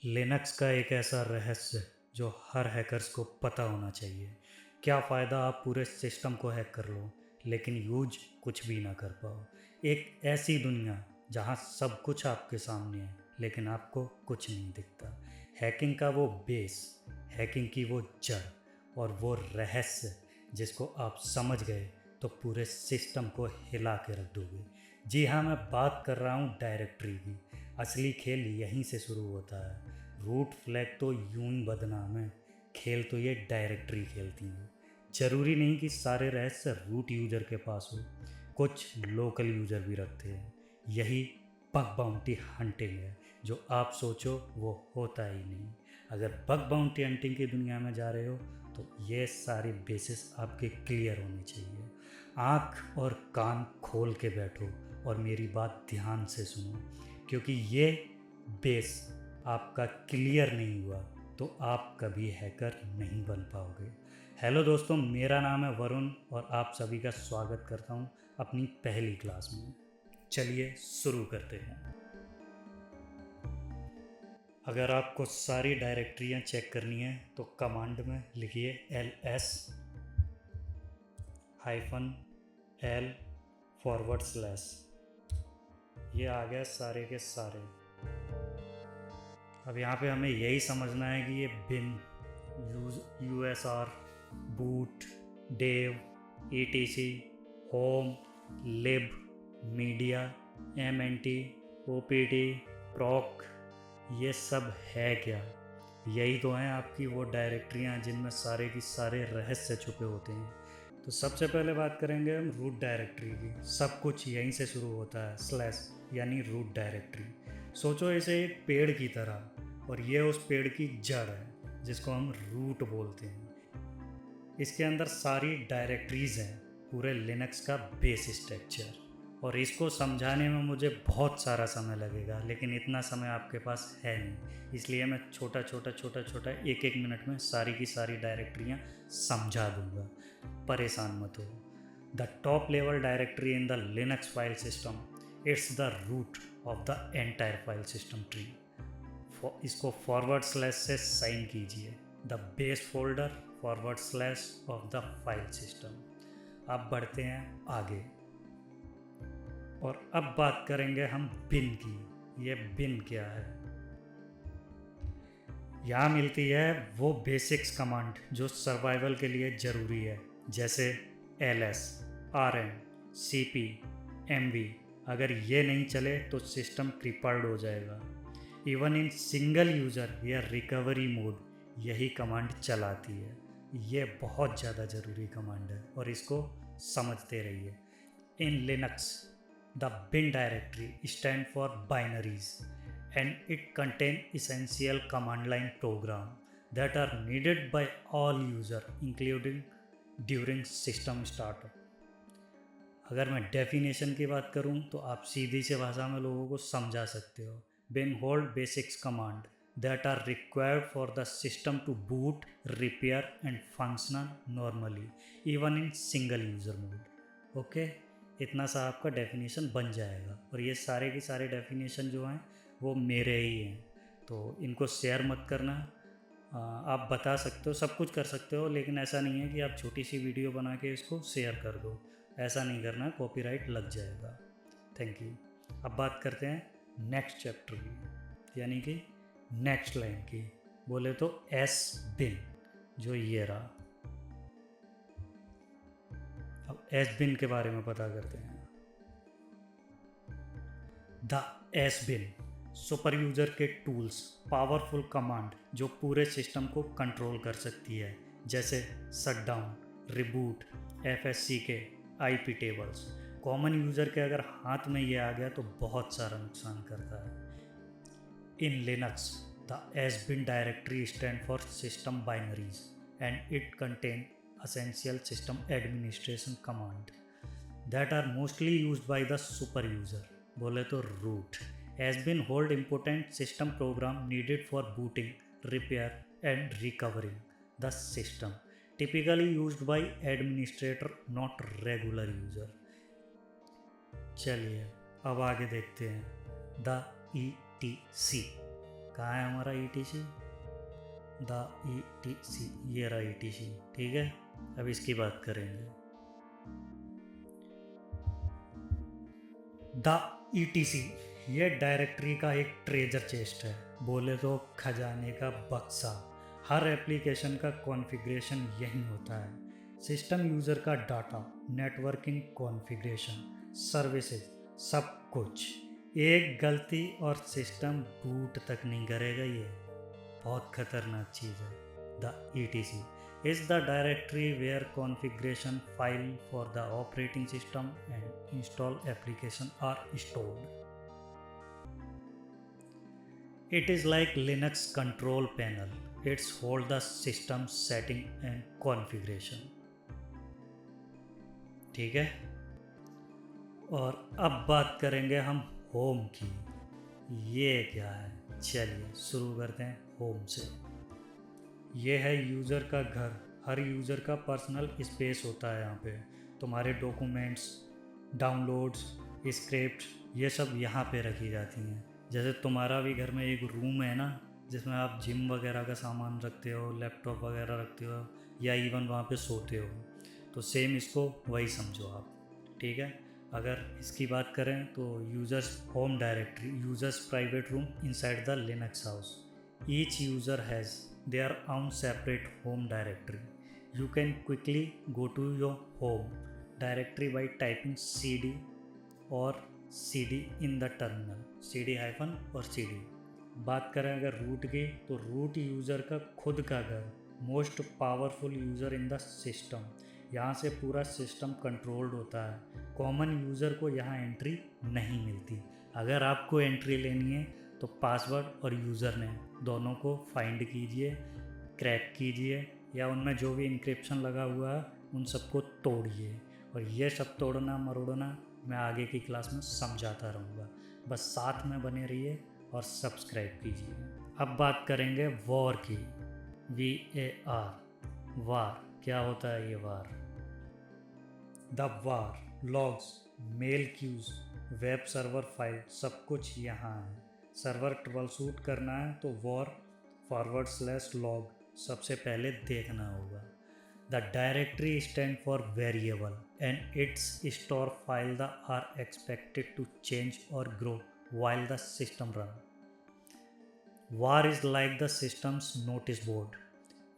Linux का एक ऐसा रहस्य जो हर हैकर्स को पता होना चाहिए। क्या फ़ायदा आप पूरे सिस्टम को हैक कर लो लेकिन यूज कुछ भी ना कर पाओ। एक ऐसी दुनिया जहां सब कुछ आपके सामने है लेकिन आपको कुछ नहीं दिखता। हैकिंग का वो बेस, हैकिंग की वो जड़ और वो रहस्य जिसको आप समझ गए तो पूरे सिस्टम को हिला के रख दोगे। जी हाँ, मैं बात कर रहा हूँ डायरेक्टरी की। असली खेल यहीं से शुरू होता है। रूट फ्लैग तो यूं ही बदनाम है, खेल तो ये डायरेक्टरी खेलती हैं। ज़रूरी नहीं कि सारे रहस्य रूट यूज़र के पास हो, कुछ लोकल यूज़र भी रखते हैं। यही बग बाउंटी हंटिंग है। जो आप सोचो वो होता ही नहीं। अगर बग बाउंटी हंटिंग की दुनिया में जा रहे हो तो ये सारे बेसिस आपके क्लियर होने चाहिए। आँख और कान खोल के बैठो और मेरी बात ध्यान से सुनो, क्योंकि ये बेस आपका क्लियर नहीं हुआ तो आप कभी हैकर नहीं बन पाओगे। हेलो दोस्तों, मेरा नाम है वरुण और आप सभी का स्वागत करता हूँ अपनी पहली क्लास में। चलिए शुरू करते हैं। अगर आपको सारी डायरेक्टरियाँ चेक करनी है तो कमांड में लिखिए ls -l /। ये आ गया सारे के सारे। अब यहाँ पे हमें यही समझना है कि ये bin, USR, boot, dev, etc, home, lib, media, MNT, OPT, proc, ये सब है क्या? यही तो हैं आपकी वो डायरेक्टरियाँ जिनमें सारे की सारे रहस्य छुपे होते हैं। तो सबसे पहले बात करेंगे हम रूट डायरेक्टरी की। सब कुछ यहीं से शुरू होता है, स्लैश यानी रूट डायरेक्टरी। सोचो इसे एक पेड़ की तरह और ये उस पेड़ की जड़ है जिसको हम रूट बोलते हैं। इसके अंदर सारी डायरेक्टरीज हैं, पूरे लिनक्स का बेस स्ट्रक्चर। और इसको समझाने में मुझे बहुत सारा समय लगेगा, लेकिन इतना समय आपके पास है नहीं, इसलिए मैं छोटा एक एक मिनट में सारी की सारी डायरेक्टरियाँ समझा दूंगा। परेशान मत हो। The top level directory in the Linux file system, it's the root of the entire file system tree. इसको फॉरवर्ड स्लैश से साइन कीजिए। The base folder forward slash of the file system. अब बढ़ते हैं आगे और अब बात करेंगे हम बिन की। ये बिन क्या है? यहाँ मिलती है वो बेसिक्स कमांड जो सर्वाइवल के लिए ज़रूरी है, जैसे ls, rm, cp, mv। अगर ये नहीं चले तो सिस्टम क्रिपर्ड हो जाएगा। इवन इन सिंगल यूज़र या रिकवरी मोड यही कमांड चलाती है। ये बहुत ज़्यादा ज़रूरी कमांड है और इसको समझते रहिए। इन Linux the bin directory stand for binaries and it contain essential command line program that are needed by all user including during system startup। अगर मैं डेफिनेशन की बात करूं तो आप सीधी सी भाषा में लोगों को समझा सकते हो। bin hold basics command that are required for the system to boot, repair and function normally even in single user mode। Okay, इतना सा आपका डेफिनेशन बन जाएगा। और ये सारे की सारे डेफिनेशन जो हैं वो मेरे ही हैं, तो इनको शेयर मत करना। आप बता सकते हो, सब कुछ कर सकते हो, लेकिन ऐसा नहीं है कि आप छोटी सी वीडियो बना के इसको शेयर कर दो। ऐसा नहीं करना, कॉपीराइट लग जाएगा। Thank you. अब बात करते हैं नेक्स्ट चैप्टर की, यानी कि नेक्स्ट लाइन की। बोले तो एस बिन, जो ये रहा। अब एस बिन के बारे में पता करते हैं। The S bin super user के टूल्स, पावरफुल कमांड जो पूरे सिस्टम को कंट्रोल कर सकती है, जैसे shutdown, reboot, FSCK, IP tables. Common user के अगर हाथ में ये आ गया तो बहुत सारा नुकसान करता है। In Linux the S bin directory stand for system binaries and it contain essential system administration command that are mostly used by the super user। बोले तो root has been hold important system program needed for booting, repair and recovering the system, typically used by administrator not regular user। चलिए अब आगे देखते हैं। The ETC कहाँ है हमारा ETC, द ETC, ये रहा ETC, ठीक है। अब इसकी बात करेंगे। द ETC ये डायरेक्टरी का एक ट्रेजर चेस्ट है, बोले तो खजाने का बक्सा। हर एप्लीकेशन का कॉन्फ़िगरेशन यही होता है। सिस्टम यूज़र का डाटा, नेटवर्किंग कॉन्फ़िगरेशन, सर्विसेज, सब कुछ। एक गलती और सिस्टम बूट तक नहीं करेगा। ये बहुत खतरनाक चीज़ है। The ETC is the directory where configuration file for the operating system and install application are stored. It is like Linux control panel. It's hold the system setting and configuration. ठीक है। और अब बात करेंगे हम होम की। ये क्या है, चलिए शुरू करते हैं होम से। ये है यूज़र का घर। हर यूज़र का पर्सनल स्पेस होता है यहाँ पे। तुम्हारे डॉक्यूमेंट्स, डाउनलोड्स, स्क्रिप्ट, ये सब यहाँ पे रखी जाती हैं। जैसे तुम्हारा भी घर में एक रूम है ना, जिसमें आप जिम वगैरह का सामान रखते हो, लैपटॉप वगैरह रखते हो, या इवन वहाँ पे सोते हो, तो सेम इसको वही समझो आप, ठीक है। अगर इसकी बात करें तो users home directory, users private room inside the Linux house. Each user has their own separate home directory. You can quickly go to your home directory by typing cd or cd in the terminal, cd hyphen और cd। बात करें अगर root की, तो root user का खुद का घर, most powerful user in the system. यहाँ से पूरा सिस्टम कंट्रोल्ड होता है। कॉमन यूज़र को यहाँ एंट्री नहीं मिलती। अगर आपको एंट्री लेनी है तो पासवर्ड और यूज़र नेम दोनों को फाइंड कीजिए, क्रैक कीजिए, या उनमें जो भी इंक्रिप्शन लगा हुआ है उन सबको तोड़िए। और ये सब तोड़ना मरोड़ना मैं आगे की क्लास में समझाता रहूँगा। बस साथ में बने रहिए और सब्सक्राइब कीजिए। अब बात करेंगे वॉर की। VAR, वार। क्या होता है ये var? The var, logs, mail queues, web server file, सब कुछ यहाँ है। सर्वर ट्रबलशूट करना है तो war/log सबसे पहले देखना होगा। The directory stand for variable and it's store file the are expected to change और grow while the system run. War is like the system's notice board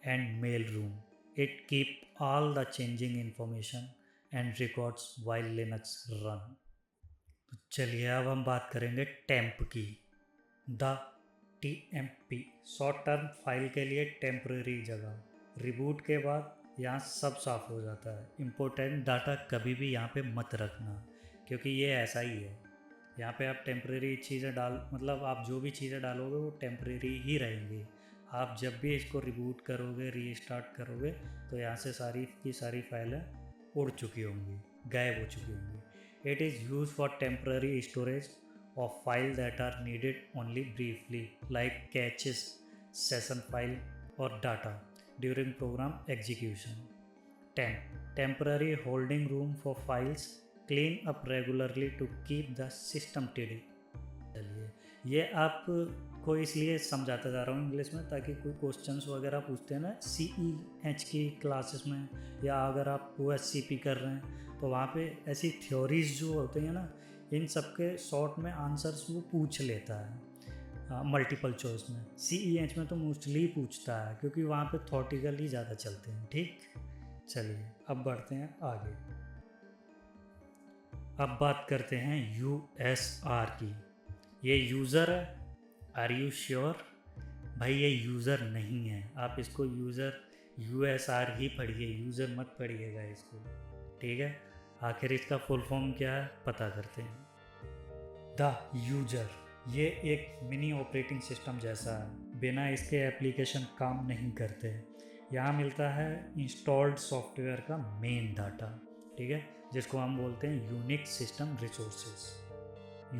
and mail room. It keep all the changing information and records while Linux run. तो चलिए अब हम बात करेंगे temp की। The TMP short term file के लिए temporary जगह। रिबूट के बाद यहाँ सब साफ हो जाता है। इम्पोर्टेंट डाटा कभी भी यहाँ पे मत रखना, क्योंकि ये ऐसा ही है। यहाँ पे आप टेम्परेरी चीज़ें मतलब आप जो भी चीज़ें डालोगे वो टेम्परेरी ही रहेंगी। आप जब भी इसको रिबूट करोगे, रीस्टार्ट करोगे, तो यहाँ से सारी की सारी फाइलें उड़ चुकी होंगी, गायब हो चुकी होंगी। It is use for temporary storage of files that are needed only briefly, like caches, session file or data during program execution. 10. Temporary holding room for files. Clean up regularly to keep the system tidy. चलिए ये आपको इसलिए समझाता जा रहा हूँ English में, ताकि कोई क्वेश्चंस वगैरह पूछते हैं ना CEH की क्लासेस में, या अगर आप OSCP कर रहे हैं तो वहाँ पे ऐसी थ्योरीज जो होती हैं ना, इन सब के शॉर्ट में आंसर्स वो पूछ लेता है मल्टीपल चॉइस में। CEH में तो मोस्टली पूछता है, क्योंकि वहाँ पे थॉटिकल ही ज़्यादा चलते हैं। ठीक, चलिए अब बढ़ते हैं आगे। अब बात करते हैं USR की। ये यूज़र है, आर यू श्योर? भाई ये यूज़र नहीं है, आप इसको USR ही पढ़िए, यूज़र मत पढ़िएगा इसको, ठीक है। आखिर इसका फुल फॉर्म क्या है पता करते हैं। द यूजर ये एक मिनी ऑपरेटिंग सिस्टम जैसा है, बिना इसके एप्लीकेशन काम नहीं करते। यहाँ मिलता है इंस्टॉल्ड सॉफ्टवेयर का मेन डाटा, ठीक है, जिसको हम बोलते हैं यूनिक सिस्टम रिसोर्सेज,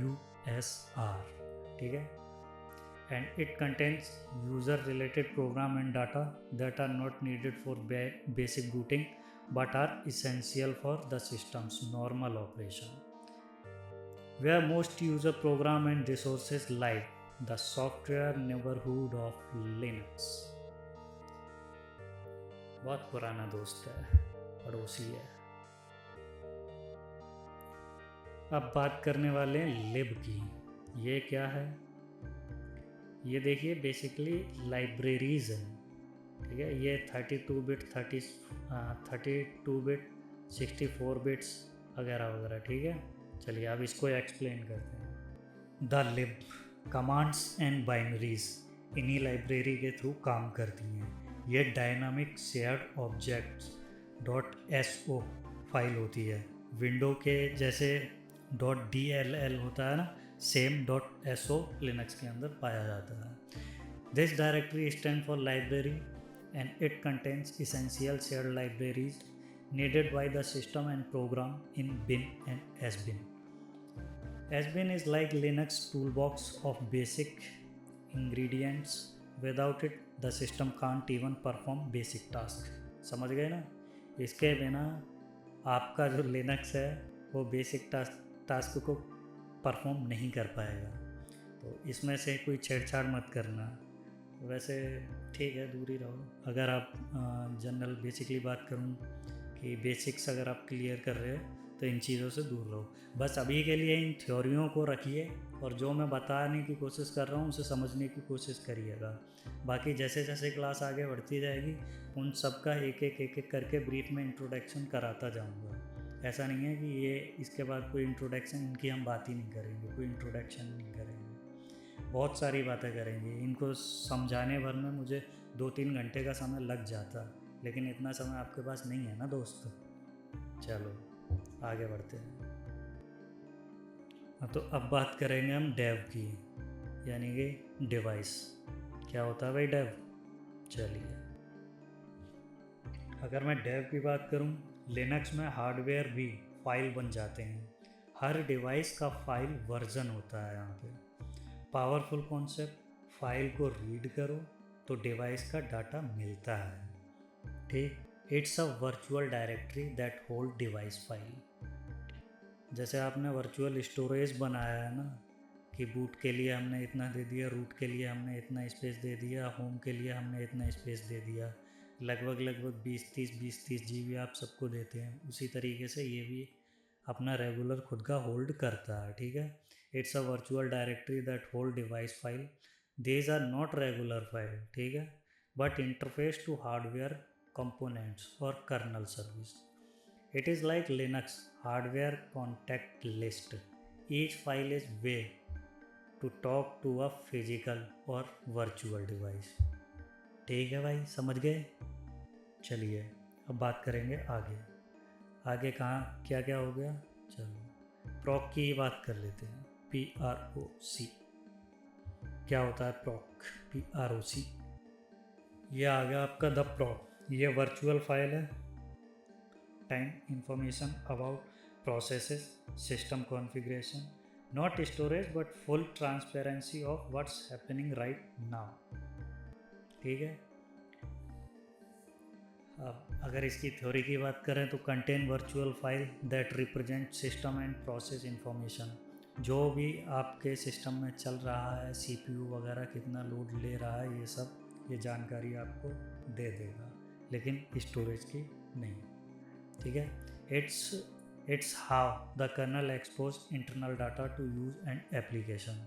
USR, ठीक है। And it contains user related program and data that are not needed for basic booting but are essential for the system's normal operation. Where most user program and resources lie the software neighbourhood of Linux. बहुत पुराना दोस्त है, पड़ोसी है। अब बात करने वाले हैं लिब की। ये क्या है? ये देखिए बेसिकली लाइब्रेरीज हैं, ठीक है। ये 32 बिट 32 बिट 64 बिट्स वगैरह वगैरह, ठीक है। चलिए अब इसको एक्सप्लेन करते हैं। The lib commands and binaries इन्हीं लाइब्रेरी के थ्रू काम करती हैं। ये dynamic shared objects .so file होती है। विंडो के जैसे .dll होता है ना, सेम .so लिनक्स के अंदर पाया जाता है। This directory stand for library and it contains essential shared libraries needed by the system and program in bin and sbin. Sbin is like Linux toolbox of basic ingredients. Without it, the system can't even perform basic task. समझ गए ना? इसके बिना आपका जो Linux है वो basic task को परफॉर्म नहीं कर पाएगा। तो इसमें से कोई छेड़छाड़ मत करना। वैसे ठीक है, दूर ही रहो। अगर आप जनरल बेसिकली बात करूँ कि बेसिक्स अगर आप क्लियर कर रहे हो तो इन चीज़ों से दूर रहो। बस अभी के लिए इन थ्योरियों को रखिए और जो मैं बताने की कोशिश कर रहा हूँ उसे समझने की कोशिश करिएगा। बाकी जैसे जैसे क्लास आगे बढ़ती जाएगी उन सब का एक एक करके ब्रीफ में इंट्रोडक्शन कराता जाऊँगा। ऐसा नहीं है कि ये इसके बाद कोई इंट्रोडक्शन इनकी हम बात ही नहीं करेंगे, कोई इंट्रोडक्शन नहीं करेंगे। बहुत सारी बातें करेंगे। इनको समझाने भर में मुझे 2-3 घंटे का समय लग जाता, लेकिन इतना समय आपके पास नहीं है ना दोस्त। चलो आगे बढ़ते हैं। तो अब बात करेंगे हम डेव की, यानी कि डिवाइस। क्या होता है भाई डेव? चलिए अगर मैं डेव की बात करूं, लिनक्स में हार्डवेयर भी फाइल बन जाते हैं। हर डिवाइस का फाइल वर्जन होता है यहाँ पे। पावरफुल कॉन्सेप्ट, फाइल को रीड करो तो डिवाइस का डाटा मिलता है, ठीक। It's a virtual directory that hold device file. जैसे आपने वर्चुअल स्टोरेज बनाया है ना, कि बूट के लिए हमने इतना दे दिया, रूट के लिए हमने इतना स्पेस दे दिया, होम के लिए हमने इतना स्पेस दे दिया। लगभग 20-30 GB आप सबको देते हैं। उसी तरीके से ये भी अपना रेगुलर खुद का होल्ड करता है, ठीक है। It's a virtual directory that hold device file. These are not regular file, ठीक है, but interface to hardware components और kernel service. It is like Linux hardware contact list. Each file is way to talk to a physical और virtual device. ठीक है भाई, समझ गए? चलिए अब बात करेंगे आगे। आगे कहाँ क्या क्या हो गया, चलो प्रॉक की बात कर लेते हैं। PROC क्या होता है? प्रॉक PROC। ये आ गया आपका द प्रॉक। ये वर्चुअल फाइल है, time information about processes, system configuration, not storage but full transparency of what's happening right now, ठीक है। अब अगर इसकी थ्योरी की बात करें तो contain virtual file that represent system and process information. जो भी आपके सिस्टम में चल रहा है, CPU वगैरह कितना लोड ले रहा है, ये सब ये जानकारी आपको दे देगा, लेकिन स्टोरेज की नहीं, ठीक है। It's how the kernel expose internal data to use and application.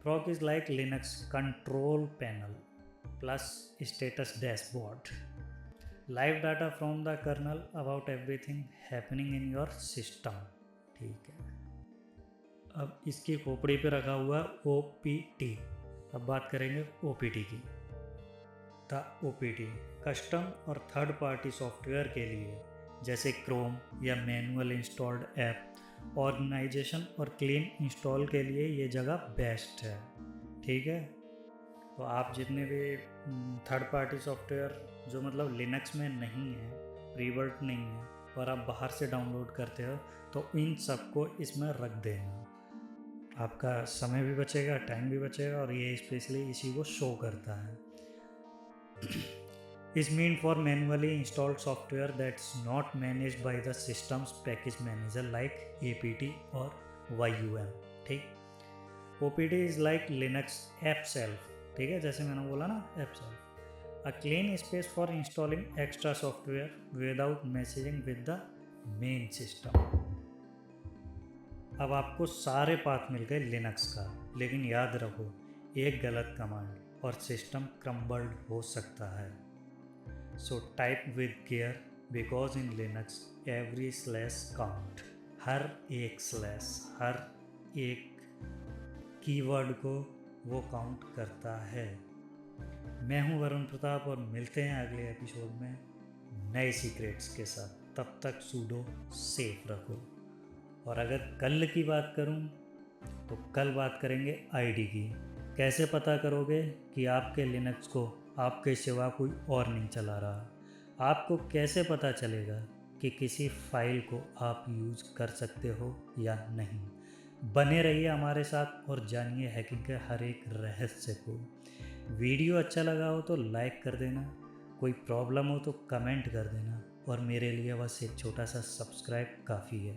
Proc is like Linux control panel plus status dashboard, live data from the kernel about everything happening in your system, ठीक है। अब इसकी खोपड़ी पे रखा हुआ OPT। अब बात करेंगे OPT की। द OPT कस्टम और थर्ड पार्टी सॉफ्टवेयर के लिए, जैसे क्रोम या मैनुअल इंस्टॉल्ड ऐप, ऑर्गेनाइजेशन और क्लीन इंस्टॉल के लिए ये जगह बेस्ट है, ठीक है। तो आप जितने भी थर्ड पार्टी सॉफ्टवेयर जो मतलब लिनक्स में नहीं है, प्रीबर्ट नहीं है, और आप बाहर से डाउनलोड करते हो, तो इन सबको इसमें रख देना। आपका समय भी बचेगा, टाइम भी बचेगा, और ये स्पेशली इसी को शो करता है। Is mean for manually installed software that's not managed by the systems package manager like APT और YUM, ठीक। OPD is like Linux app self, ठीक है, जैसे मैंने बोला ना app self, a clean space for installing extra software without messaging with the main system. अब आपको सारे पाथ मिल गए लिनक्स का, लेकिन याद रखो एक गलत कमांड और सिस्टम क्रम्बल्ड हो सकता है। So type with care because in Linux every slash count. हर एक स्लैश, हर एक कीवर्ड को वो काउंट करता है। मैं हूं वरुण प्रताप और मिलते हैं अगले एपिसोड में नए सीक्रेट्स के साथ। तब तक सूडो सेफ रखो। और अगर कल की बात करूं तो कल बात करेंगे आईडी की। कैसे पता करोगे कि आपके लिनक्स को आपके सिवा कोई और नहीं चला रहा? आपको कैसे पता चलेगा कि किसी फाइल को आप यूज़ कर सकते हो या नहीं? बने रहिए हमारे साथ और जानिए हैकिंग के हर एक रहस्य को। वीडियो अच्छा लगा हो तो लाइक कर देना, कोई प्रॉब्लम हो तो कमेंट कर देना, और मेरे लिए बस एक छोटा सा सब्सक्राइब काफ़ी है।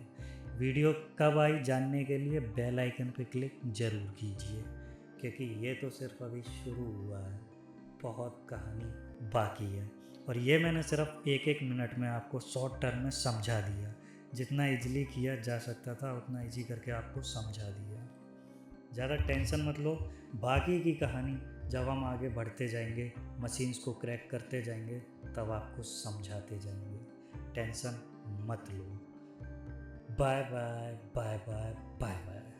वीडियो कब आई जानने के लिए बेल आइकन पर क्लिक ज़रूर कीजिए, क्योंकि ये तो सिर्फ अभी शुरू हुआ है, बहुत कहानी बाकी है। और ये मैंने सिर्फ एक एक मिनट में आपको शॉर्ट टर्म में समझा दिया। जितना इजीली किया जा सकता था उतना इजी करके आपको समझा दिया। ज़्यादा टेंशन मत लो, बाकी की कहानी जब हम आगे बढ़ते जाएंगे, मशीन्स को क्रैक करते जाएंगे, तब आपको समझाते जाएंगे। टेंशन मत लो। Bye bye bye bye bye bye.